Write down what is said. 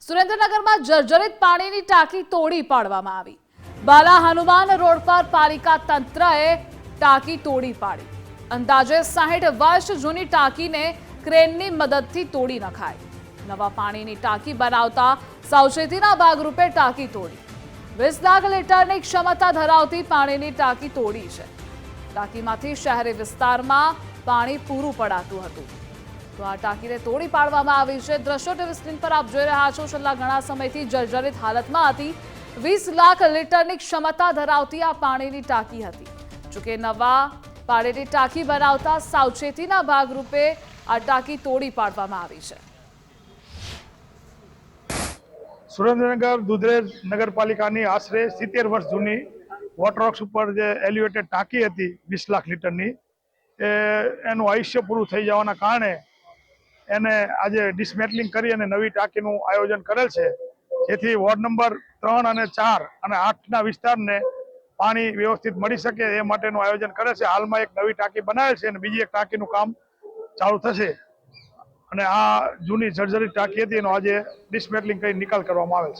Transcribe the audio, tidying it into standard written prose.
સુરેન્દ્રનગરમાં જર્જરિત પાણીની ટાંકી તોડી પાડવામાં આવી। બાલા હનુમાન રોડ પર પાલિકા તંત્રએ ટાંકી તોડી પાડી। અંદાજે 60 વર્ષ જૂની ટાંકીને ક્રેનની મદદથી તોડી નખાઈ। નવા પાણીની ટાંકી બનાવતા સાવચેતીના ભાગરૂપે ટાંકી તોડી। 20 લાખ લીટરની ક્ષમતા ધરાવતી પાણીની ટાંકી તોડી છે। ટાંકીમાંથી શહેરી વિસ્તારમાં પાણી પૂરું પડાતું હતું। તો આ ટાંકીને તોડી પાડવામાં આવી છે। દ્રશ્યો ટીવી સ્ક્રીન પર આપ જોઈ રહ્યા છો। છેલ્લા ઘણા સમયથી જર્જરિત હાલતમાં હતી। 20 લાખ લીટરની ક્ષમતા ધરાવતી આ પાણીની ટાંકી હતી। જોકે નવા પાણીની ટાંકી બનાવતા સાવચેતીના ભાગરૂપે આ ટાંકી તોડી પાડવામાં આવી છે। સુરેન્દ્રનગર દુધરેજ નગરપાલિકાની આશરે 70 વર્ષ જૂની વોટરવર્ક્સ ઉપર જે એલિવેટેડ ટાંકી હતી 20 લાખ લીટરની, એનું આયુષ્ય પૂરું થઈ જવાના કારણે એને આજે ડિસમેટલિંગ કરી અને નવી ટાંકીનું આયોજન કરેલ છે, જેથી વોર્ડ નંબર 3 અને 4 અને 8ના વિસ્તારને પાણી વ્યવસ્થિત મળી શકે એ માટેનું આયોજન કરે છે। હાલમાં એક નવી ટાંકી બનાવેલ છે અને બીજી એક ટાંકીનું કામ ચાલુ થશે અને આ જૂની જર્જરિત ટાંકી હતી એનો આજે ડિસમેટલિંગ કરી નિકાલ કરવામાં આવેલ છે।